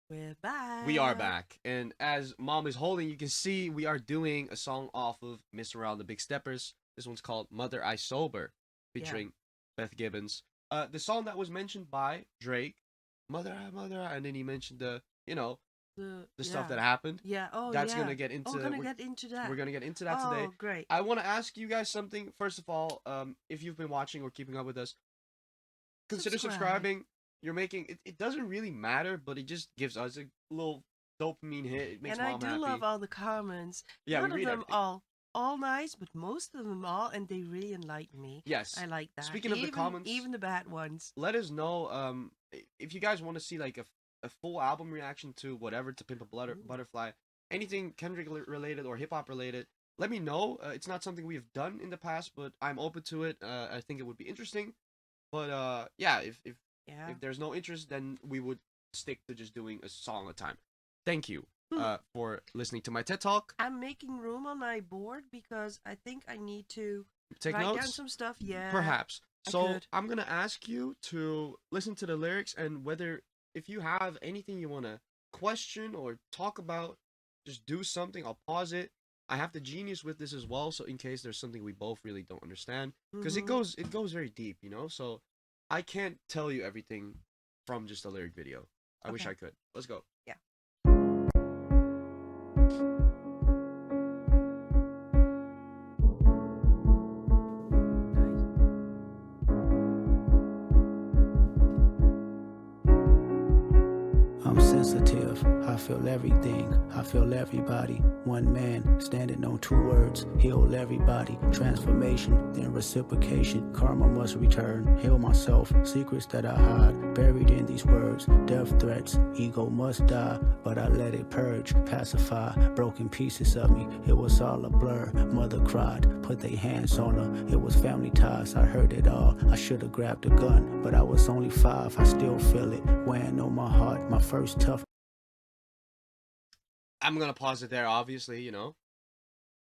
We're We are back. back, and as Mom is holding, you can see we are doing a song off of Mr. Around the Big Steppers. This one's called "Mother I Sober," Yeah. featuring Beth Gibbons. The song that was mentioned by Drake, Mother I," and then he mentioned the stuff Yeah. that happened. Yeah. Oh, That's yeah. gonna get Oh, we're into gonna get into we're that. gonna get into that today. Oh, great. I want to ask you guys something. First of all, if you've been watching or keeping up with us, consider Subscribe. subscribing. You're making it doesn't really matter, but it just gives us a little dopamine hit. It makes And I Mom do love happy. all the comments. Yeah, we Not of read them everything. all nice, but most of them all, and they really enlighten me. Yes. I like that. Speaking of the Even comments, even the bad ones. let us know if you guys want to see like a full album reaction to whatever to Pimp a Ooh. Butterfly, anything Kendrick related or hip hop related. Let me know. It's not something we've done in the past, but I'm open to it. I think it would be interesting. But yeah, Yeah. if there's no interest, then we would stick to just doing a song at a time. Thank you Hmm. for listening to my TED Talk. I'm making room on my board because I think I need to Take write down notes, some stuff. Yeah, perhaps. I So could. I'm gonna ask you to listen to the lyrics and whether if you have anything you wanna question or talk about, just do something. I'll pause it. I have the genius with this as well, so in case there's something we both really don't understand, because it Mm-hmm. goes very deep, you know. So I can't tell you everything from just a lyric video. I wish Okay. I could. Let's go. Yeah. Ooh, nice. I'm sensitive, I feel everything, I feel everybody. One man standing on two words, heal everybody. Transformation, then reciprocation, karma must return. Heal myself, secrets that I hide, buried in these words. Death threats, ego must die, but I let it purge, pacify. Broken pieces of me, it was all a blur. Mother cried, put their hands on her. It was family ties, I heard it all. I should have grabbed a gun, but I was only 5, I still feel it. Weighing on my heart, my first tough. I'm gonna pause it there. Obviously, you know.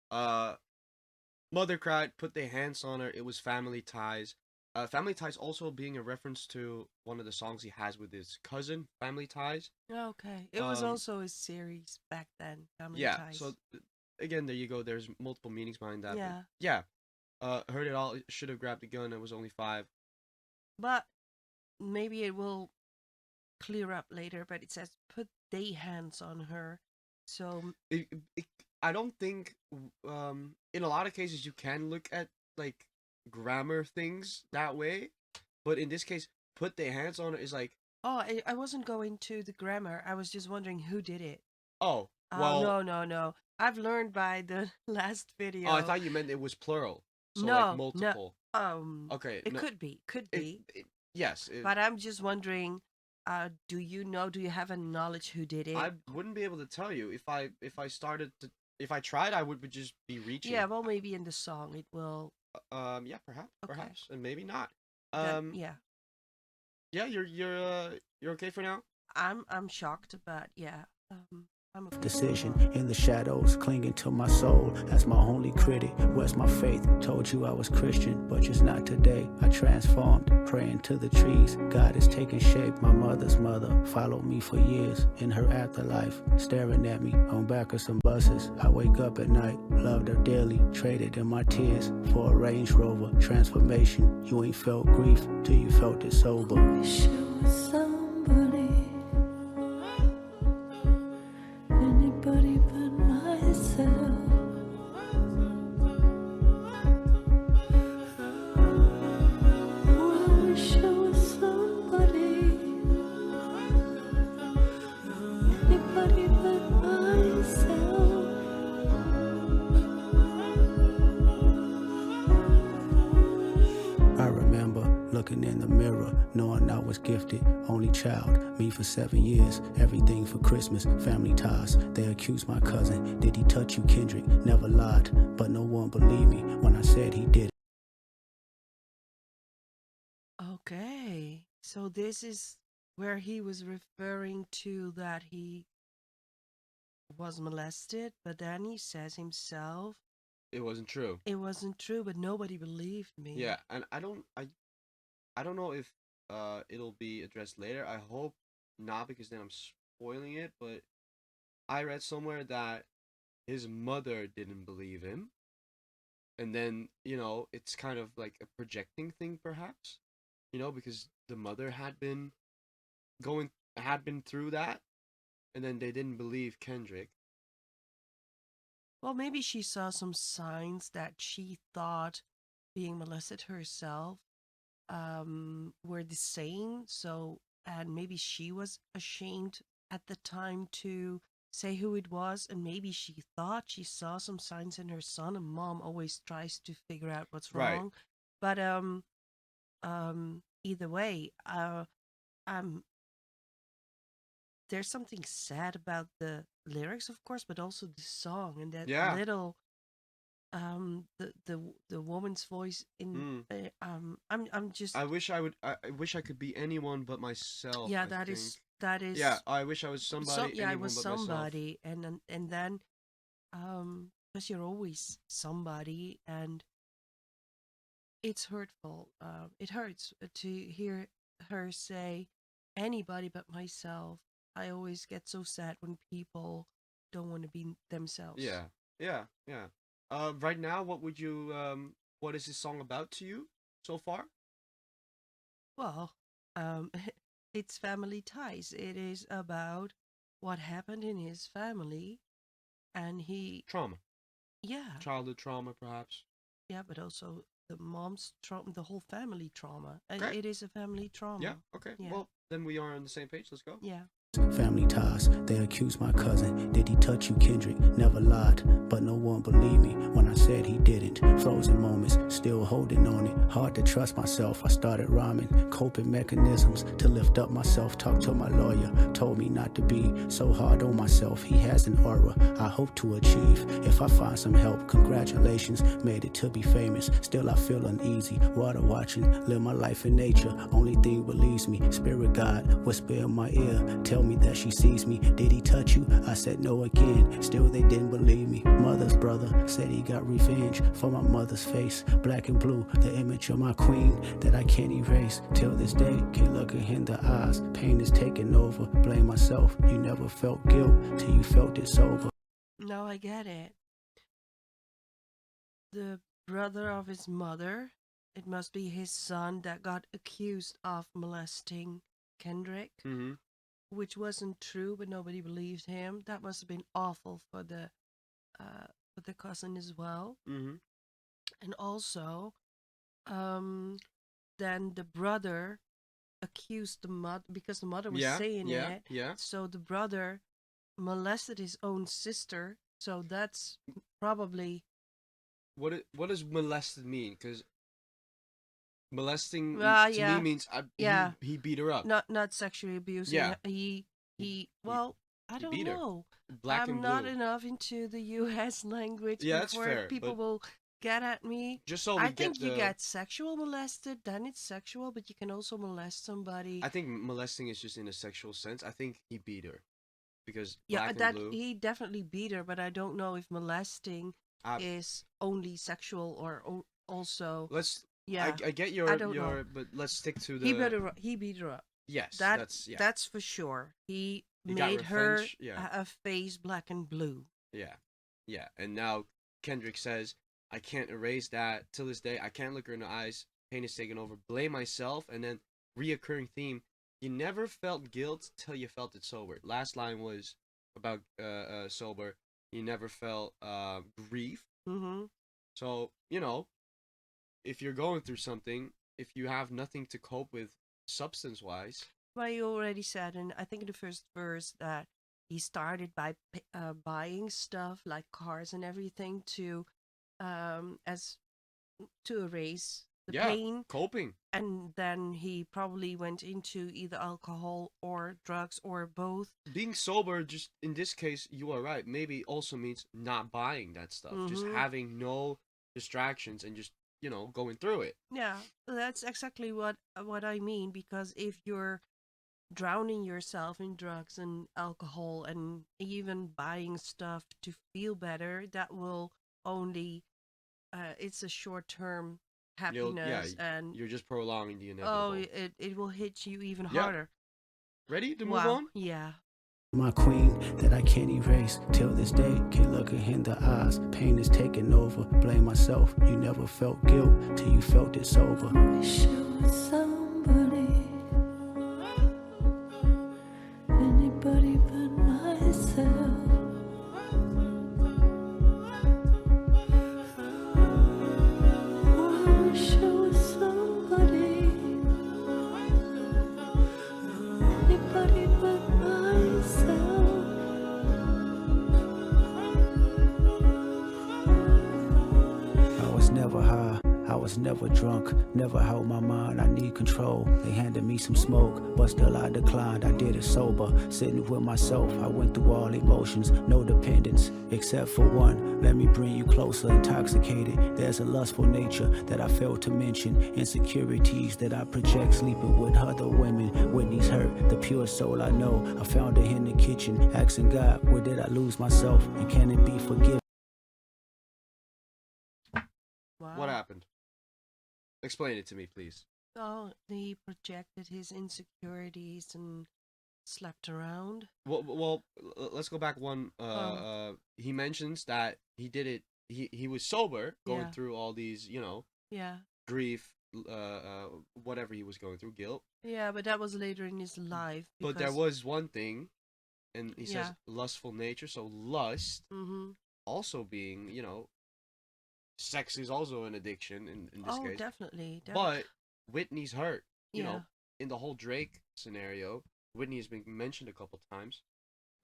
Uh, Mother cried, put their hands on her. It was family ties. Family ties also being a reference to one of the songs he has with his cousin, Family Ties. Okay. It was Um, also a series back then, Family yeah. So Ties. again, there you go. There's multiple meanings behind that, but Yeah. yeah. Heard it all. Should have grabbed the gun. It was only 5. But maybe it will clear up later, but it says put they hands on her. So, It, it, I don't think in a lot of cases you can look at like grammar things that way, but in this case, put their hands on it is like, oh, I wasn't going to the grammar. I was just wondering who did it. oh, Oh, well, no, no, no. I've learned by the last oh, I video. thought you meant it was plural, so like No, no. multiple. Okay, It no, could it, be. it yes, But I'm just wondering, do you have a knowledge who did I it? wouldn't be able to tell you if I started to if I tried, I would just be reaching. Yeah, well, maybe in the song it will. Yeah, perhaps, Okay. and maybe not. Then, Um, yeah. yeah, you're okay for now. I'm shocked, but yeah. I'm okay. Decision in the shadows, clinging to my soul as my only critic. Where's my faith? Told you I was Christian, but just not today. I transformed, praying to the trees. God is taking shape. My mother's mother followed me for years in her afterlife, staring at me on back of some buses. I wake up at night, loved her dearly, traded in my tears for a Range Rover. Transformation, you ain't felt grief till you felt it sober. Wish it was somebody. Anybody but myself. I wish I was somebody. Anybody but myself. I remember looking in the mirror, knowing I was gifted, only child, me for 7 years, everything for Christmas, family ties. They accused my cousin, did he touch you, Kendrick? Never lied, but no one believed me when I said he did. Okay. So this is where he was referring to that he was molested, but then he says himself It wasn't true. it wasn't true, but nobody believed me. Yeah, and I don't know if it'll be addressed later. I hope not because then spoiling it, but I read somewhere that his mother didn't believe him, and then it's kind of like a projecting thing, perhaps, because the mother going had been through that, and then they didn't believe Kendrick. Well, maybe she saw some signs that she thought being molested herself were the same. So, and maybe she was ashamed at the time to say who it was, and maybe she thought she saw some signs in her son. And mom always tries to figure out what's Right. wrong, but either way, um, there's something sad about the lyrics, of course, but also the song and that Yeah. little the woman's voice in Mm. I'm just I wish I wish I could be anyone but myself. yeah, I think. that is Yeah, I wish I was somebody, yeah, I anyone was but myself. somebody, and then because you're always somebody, and it's hurtful. It hurts to hear her say anybody but myself. I always get so sad when people don't want to be themselves. Yeah, yeah, yeah. Right now, what is this song about to you so far? Well, it's family ties. It is about what happened in his family, and he, Trauma, yeah, childhood trauma, perhaps. yeah, but also the mom's trauma, the whole family trauma. Okay. It is a family trauma. Yeah. Okay. Yeah. Well, then we are on the same page. Let's go. Yeah. Family ties, they accuse my cousin. Did he touch you, Kendrick? Never lied, but no one believed me when I said he didn't. Frozen moments, still holding on it. Hard to trust myself, I started rhyming. Coping mechanisms to lift up myself. Talked to my lawyer, told me not to be so hard on myself. He has an aura I hope to achieve. If I find some help, congratulations, made it to be famous. Still I feel uneasy, water watching, live my life in nature. Only thing believes me, spirit God, whisper in my ear, tell me that she sees me. Did he touch you? I said no again. Still they didn't believe me. Mother's brother said he got revenge for my mother's face. Black and blue, the image of my queen that I can't erase. Till this day, can't look her in the eyes. Pain is taking over. Blame myself. You never felt guilt till you felt it sober. No, I get it. The brother of his mother, it must be his son that got accused of molesting Kendrick, Mm-hmm. which wasn't true, but nobody believed him. That must have been awful for the cousin as well. Mm-hmm. And also, then the brother accused the mother because the mother was saying it. Yeah. So the brother molested his own sister. So that's probably What does molested mean? Because molesting to yeah, me means yeah, he beat her up. not sexually abusing. Yeah. He well, I don't beat her. know. Black I'm and not blue. enough into the U.S. language Yeah, that's before fair, people but will get at me. just so we I get think you the. get sexual molested, then it's sexual, but you can also molest somebody. I think molesting is just in a sexual sense. I think he beat her because Yeah, black and that blue. he definitely beat her, but I don't know if molesting I, is only sexual or also. let's. Yeah, I get I don't know. but let's stick to He beat the. her. He beat her up. Yes, That that's yeah. that's for sure. He He got made her revenge. Yeah, a face black and blue. yeah, yeah. And now Kendrick says, "I can't erase that till this day. I can't look her in the eyes. Pain is taking over. Blame myself." And then reoccurring theme: you never felt guilt till you felt it sober. Last line was about sober. You never felt grief. Mm-hmm. So if you're going through something, if you have nothing to cope with substance wise. Well, you already said, and I think in the first verse that he started by buying stuff like cars and everything as to erase the pain, coping. and then he probably went into either alcohol or drugs or both. Being sober, just in this case, you are right. Maybe also means not buying that stuff, just having no distractions and just going through it. Yeah, that's exactly what I mean, because if you're drowning yourself in drugs and alcohol and even buying stuff to feel better, that will only it's a short term happiness, and you're just prolonging the inevitable. it will hit you even harder. Ready to move Wow. on? Yeah. My queen that I can't erase till this day. Can't look her in the eyes. Pain is taking over. Blame myself. You never felt guilt till you felt it sober. Wish it was somebody, anybody but myself. Wish it was somebody, anybody but myself. I was never high, I was never drunk, never held my mind, I need control. They handed me some smoke, but still I declined, I did it sober. Sitting with myself, I went through all emotions, no dependence, except for one. Let me bring you closer, intoxicated. There's a lustful nature that I failed to mention, insecurities that I project sleeping with other women. Whitney's hurt, the pure soul I know. I found her in the kitchen, asking God, where did I lose myself, and can it be forgiven? Wow. What happened? Explain it to me, please. So he projected his insecurities and slept around. Well, let's go back one. He mentions that he did it. He was sober, going Yeah. through all these, Yeah. grief, whatever he was going through, guilt. Yeah, but that was later in his life. But there was one thing, and he says Yeah. lustful nature. So lust Mm-hmm. also being, sex is also an addiction in this Oh, case. definitely. But Whitney's hurt. You Yeah. know, in the whole Drake scenario, Whitney has been mentioned a couple times.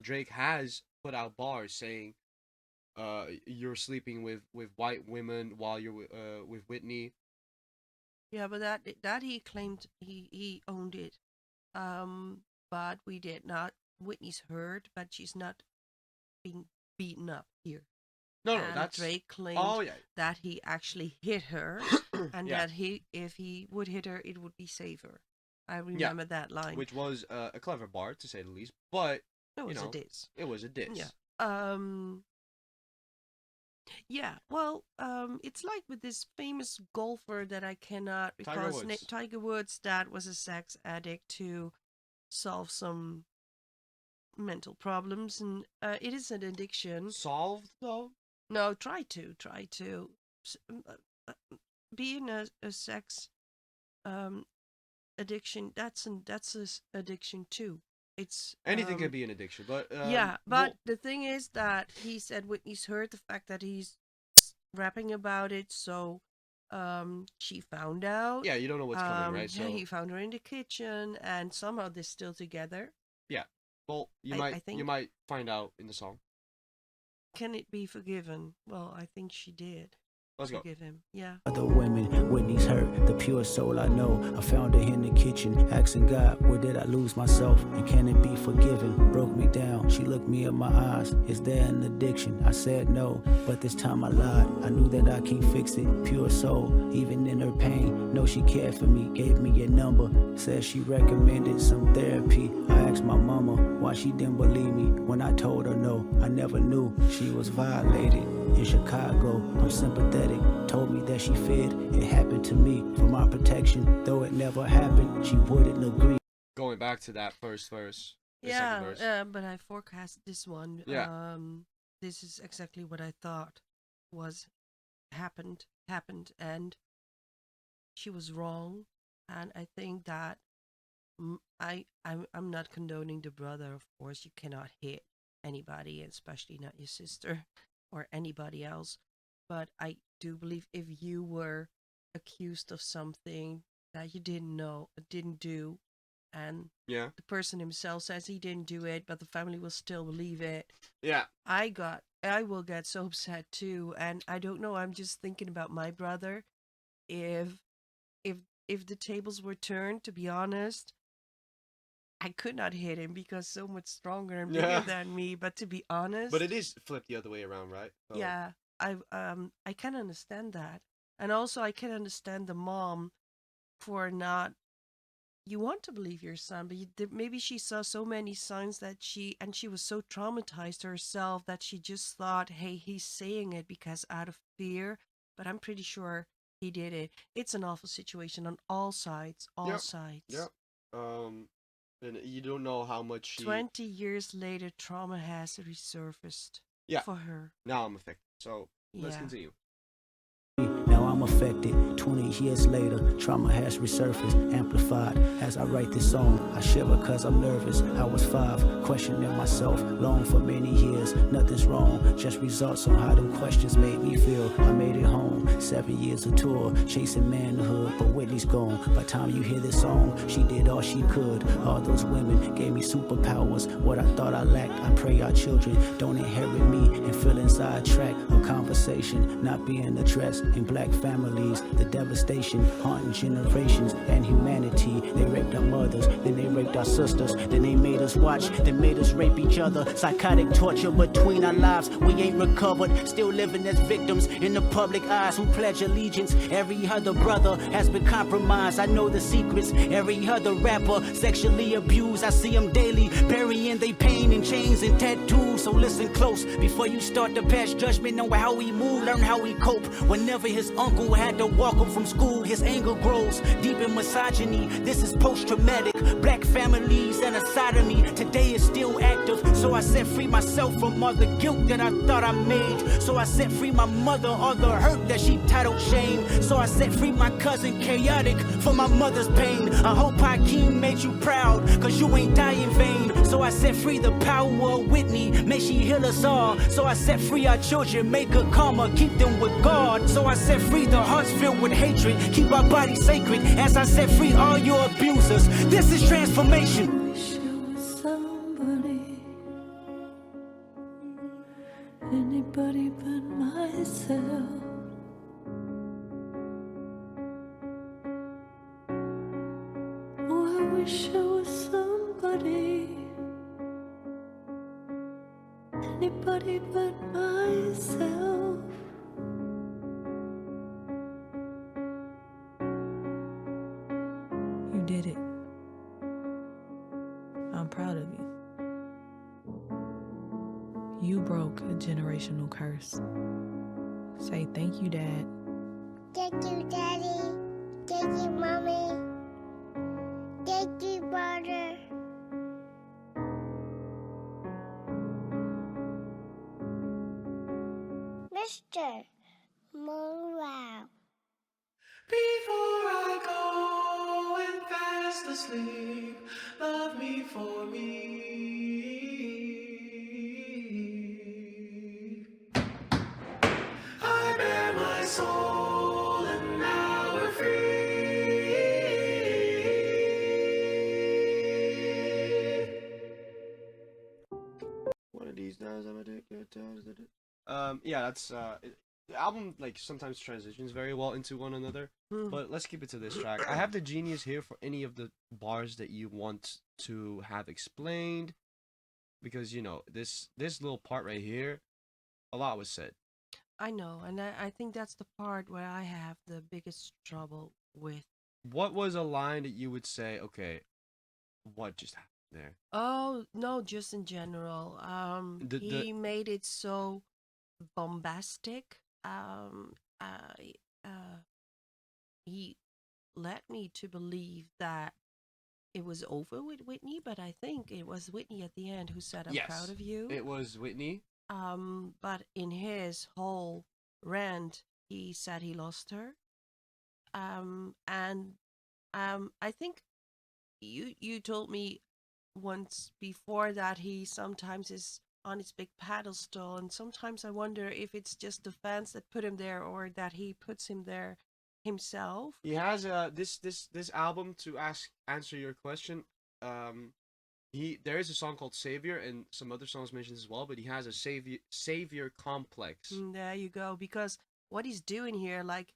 Drake has put out bars saying, you're sleeping with white women while you're with Whitney. Yeah, but that he claimed he owned it. But we did not. Whitney's hurt, but she's not being beaten up here. No, And that's Drake claimed oh yeah, that he actually hit her, and yeah, that if he would hit her, it would be safer. I yeah, remember that line. which was a clever bar to say the least, but It was you a know, diss. it was a diss. Yeah. Yeah. Well, it's like with this famous golfer that I cannot Tiger recall his name, Woods. Tiger Woods, that was a sex addict to solve some mental problems, and it is an addiction. Solved though. No, try to being a sex um addiction. That's addiction too. It's Anything can be an addiction, but yeah, but the thing is that he said Whitney's hurt, the fact that he's rapping about it, so she found out. yeah, you don't know what's coming, right? Yeah, So he found her in the kitchen, and somehow they're still together. yeah, well, you I think. might find out in the song. Can it be forgiven? Well, I think she did. Let's go. Forgive him. Yeah. Other women, Whitney's hurt, the pure soul I know. I found her in the kitchen, asking God, where did I lose myself, and can it be forgiven? Broke me down, she looked me in my eyes. Is there an addiction? I said no, but this time I lied. I knew that I can't fix it. Pure soul, even in her pain. Know she cared for me, gave me a number. Said she recommended some therapy. I asked my mama why she didn't believe me when I told her no. I never knew she was violated. In Chicago, I'm sympathetic. Told me that she feared it happened to me for my protection. Though it never happened, she wouldn't agree. Going back to that first verse. The Yeah, second verse. but I forecast this one. Yeah. This is exactly what I thought was happened, and she was wrong, and I think that I'm not condoning the brother. Of course, you cannot hit anybody, especially not your sister or anybody else. But I do believe if you were accused of something that you didn't know, didn't do, and Yeah. the person himself says he didn't do it, but the family will still believe it. Yeah. I will get so upset too, and I don't know. I'm just thinking about my brother. If if if the tables were turned, to be honest, I could not hit him because so much stronger and bigger Yeah. than me. But to be honest, But it is flipped the other way around, right? So, yeah, I can understand that, and also I can understand the mom for not. You want to believe your son, but maybe she saw so many signs that she was so traumatized herself that she just thought, hey, he's saying it because out of fear. But I'm pretty sure he did it. It's an awful situation on all sides, all Yep. sides. Yeah. and you don't know how much she. 20 years later, trauma has resurfaced Yeah. for her. Now I'm affected. So let's Yeah. continue. Now I'm affected. 20 years later, trauma has resurfaced, amplified. As I write this song, I shiver cause I'm nervous. I was 5, questioning myself, long for many years. Nothing's wrong, just results on how them questions made me feel. I made it home, 7 years of tour, chasing manhood, but Whitney's gone. By the time you hear this song, she did all she could. All those women gave me superpowers. What I thought I lacked, I pray our children don't inherit me and feeling sidetracked. A conversation not being addressed in black families, the devastation haunting generations and humanity. They raped our mothers, then they raped our sisters, then they made us watch, then made us rape each other. Psychotic torture between our lives, we ain't recovered, still living as victims in the public eyes who pledge allegiance. Every other brother has been compromised, I know the secrets. Every other rapper sexually abused, I see them daily, burying their pain in chains and tattoos. So listen close before you start to pass judgment on how we move, learn how we cope. Whenever his uncle had to walk him from school, his anger grows deep in misogyny. This is post-traumatic, black families and a sodomy. Today is still active, so I set free myself from all the guilt that I thought I made. So I set free my mother, all the hurt that she titled shame. So I set free my cousin Chaotic for my mother's pain. I hope Hakeem made you proud, cause you ain't die in vain. So I set free the power of Whitney, may she heal us all. So I set free our children, make good karma, keep them with God. So I set free the hearts filled with hatred, keep our bodies sacred. As I set free all your abusers, this is transformation. Wish I was somebody, anybody but myself. Oh, I wish I was somebody, anybody but myself. You did it. I'm proud of you. You broke a generational curse. Say thank you, Dad. Thank you, Daddy. Thank you, Mommy. Thank you, brother. Mr. Morale. Before I go and fast asleep, love me for me. I bear my soul and now we're free. One of these days I'm addicted to. Yeah, that's the album like sometimes transitions very well into one another. But let's keep it to this track. I have the genius here for any of the bars that you want to have explained, because you know this little part right here, a lot was said. I know, and I think that's the part where I have the biggest trouble with. What was a line that you would say, okay, what just happened there? Oh, no, just in general. He The made it so bombastic. He led me to believe that it was over with Whitney, but I think it was Whitney at the end who said, "I'm proud yes, of you." it was Whitney. But in his whole rant, he said he lost her. And I think you told me once before that he sometimes is on his big pedestal, and sometimes I wonder if it's just the fans that put him there or that he puts him there himself. He has this album to answer your question. There is a song called Savior and some other songs mentioned as well, but he has a savior complex. There you go, because what he's doing here, like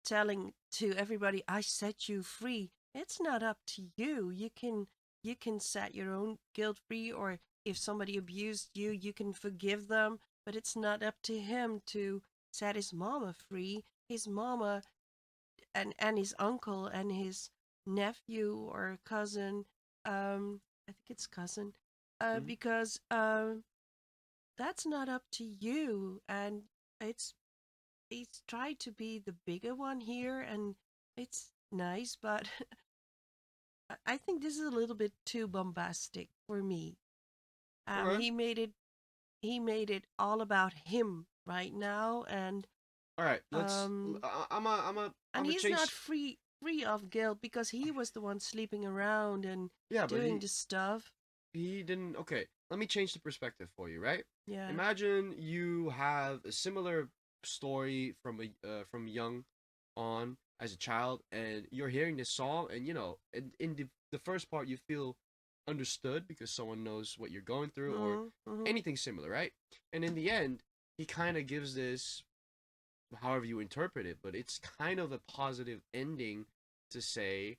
telling to everybody, "I set you free." It's not up to you. You can set your own guilt free, or if somebody abused you, you can forgive them. But it's not up to him to set his mama free. His mama and his uncle and his nephew or cousin. I think it's cousin. Because that's not up to you, and he's tried to be the bigger one here, and it's nice, but I think this is a little bit too bombastic for me. Okay. He made it all about him right now, All right. um I'm and a he's not change. free of guilt because he was the one sleeping around and Yeah, but doing the stuff. he didn't. Okay, let me change the perspective for you. Right? Yeah. Imagine you have a similar story from young on as a child, and you're hearing this song, and in the first part you feel understood because someone knows what you're going through or Mm-hmm. anything similar, right? And in the end, he kind of gives this, however you interpret it, but it's kind of a positive ending to say,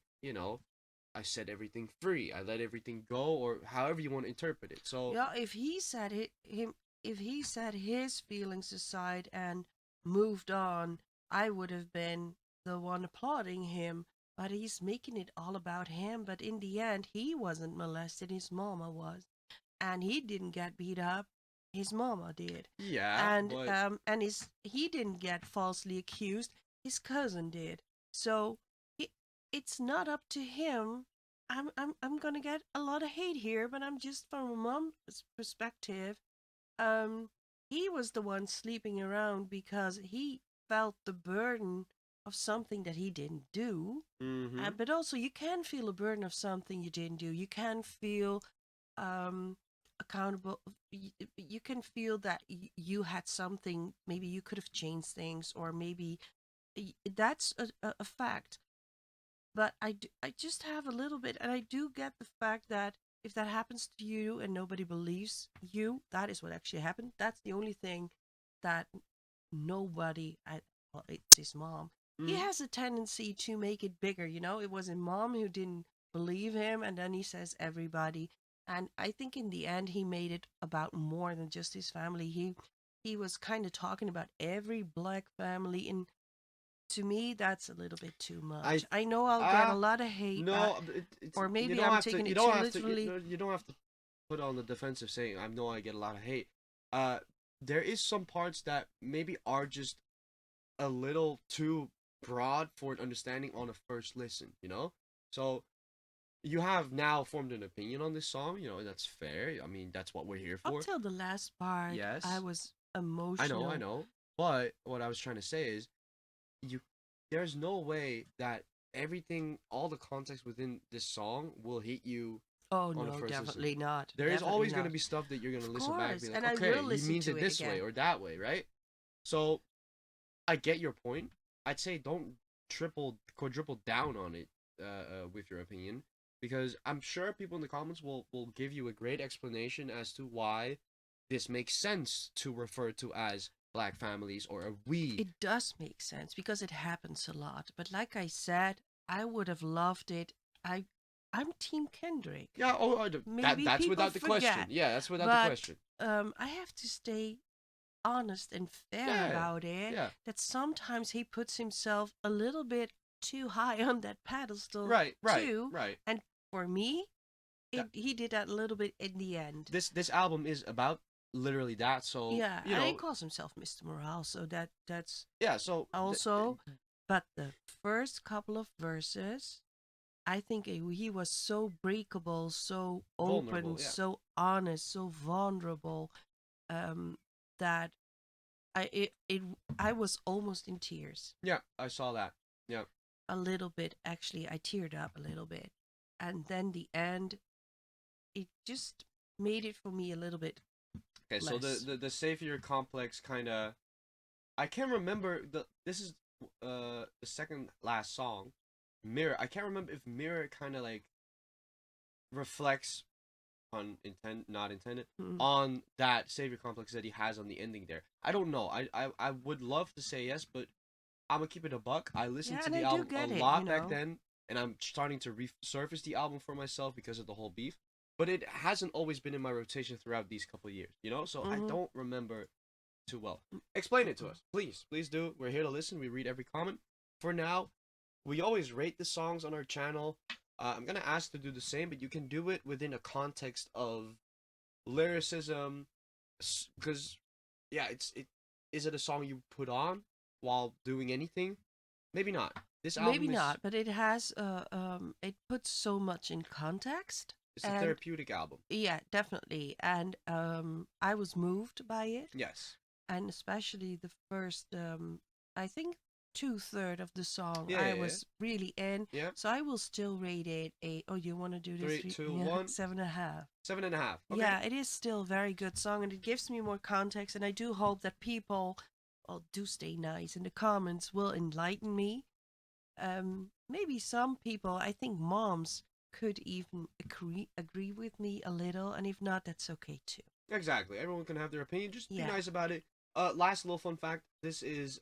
I set everything free, I let everything go, or however you want to interpret it. So, Yeah, if he set if he set his feelings aside and moved on, I would have been the one applauding him. But he's making it all about him. But in the end, he wasn't molested. His mama was, and he didn't get beat up. His mama did, yeah, but and he didn't get falsely accused. His cousin did. So he, it's not up to him. I'm gonna get a lot of hate here, but I'm just from a mom's perspective. Um, he was the one sleeping around because he felt the burden of something that he didn't do. mm-hmm. But also, you can feel a burden of something you didn't do. You can feel um, accountable. You can feel that you had something. Maybe you could have changed things, or maybe that's a fact. But I just have a little bit, and I do get the fact that if that happens to you and nobody believes you, that is what actually happened. That's the only thing that nobody, well, it's his mom. He Mm-hmm. has a tendency to make it bigger. It was his mom who didn't believe him, and then he says everybody. And I think in the end, he made it about more than just his family. He was kind of talking about every black family, and to me, that's a little bit too I much. I know I'll get a ah lot of hate, no, it's or you maybe don't I'm have to. taking You it don't too have to. literally. You don't have to put on the defensive saying I know I get a lot of hate. Uh, there is some parts that maybe are just a little too broad for an understanding on a first listen. So you have now formed an opinion on this song. And that's fair. I mean, that's what we're here Up for. till the last part, I Yes, was I emotional. know. But what I was trying to say is you there's no way that everything all the context within this song will hit you Oh on a no, first listen. definitely not. There is Definitely always going to not. be stuff that you're going to Of listen back and course, be like, and I okay, will he listen means to it it this way again. or that way, right? So I get your point. I'd say don't triple quadruple down on it with your opinion, because I'm sure people in the comments will give you a great explanation as to why this makes sense to refer to as black families or a we. It does make sense because it happens a lot. But like I said, I would have loved it. I I'm Team Kendrick. Yeah, Maybe that's people without the question. forget, Yeah, that's without the but question. I have to stay honest and fair Yeah, about it. yeah. That sometimes he puts himself a little bit too high on that pedestal Right, right, too. right. And for me, That he did that a little bit in the end. this album is about literally that. So Yeah, and he calls himself Mr. Morale, so that's yeah. So also. But the first couple of verses, I think he was so breakable, so open, vulnerable. Yeah, so honest, so vulnerable, um, that it I was almost in tears. yeah. I saw that. Yeah. A little bit, actually, I teared up a little bit, and then the end, it just made it for me a little bit Okay. So less. the savior complex kind of. I can't remember the. This is the second last song, Mirror. I can't remember if Mirror kind of like reflects on intent not intended Mm. on that savior complex that he has on the ending there. I don't know. I would love to say yes, but I'm gonna keep it a buck. I listened Yeah, to and the I do album a get it, lot back then, and I'm starting to resurface the album for myself because of the whole beef. But it hasn't always been in my rotation throughout these couple of years. So I Mm-hmm. don't remember too well. Explain it to Mm-mm. us, please. Please do. We're here to listen. We read every comment. For now, we always rate the songs on our channel. I'm gonna ask to do the same, but you can do it within a context of lyricism, because yeah, it is it a song you put on while doing anything? Maybe not. This Maybe album is not, but it has it puts so much in context. it's a And therapeutic album. yeah, definitely. And I was moved by it, Yes. and especially the first I think 2/3 of the song Yeah, I yeah, yeah. was really in. Yeah. So I will still rate it a, oh, you want to do this? 3, 2, Yeah, 1. 7.5. 7.5. Okay. Yeah, it is still a very good song, and it gives me more context. And I do hope that people, well, do stay nice in the comments, will enlighten me. Maybe some people, I think moms, could even agree with me a little, and if not, that's okay too. Exactly. Everyone can have their opinion. Just be Yeah. nice about it. Last little fun fact. This is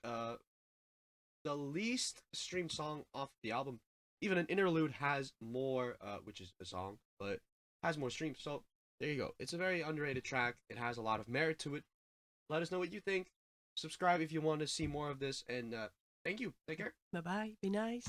the least streamed song off the album. Even an interlude has more, which is a song, but has more streams. So there you go. It's a very underrated track. It has a lot of merit to it. Let us know what you think. Subscribe if you want to see more of this, and thank you. Take care. Bye bye. Be nice.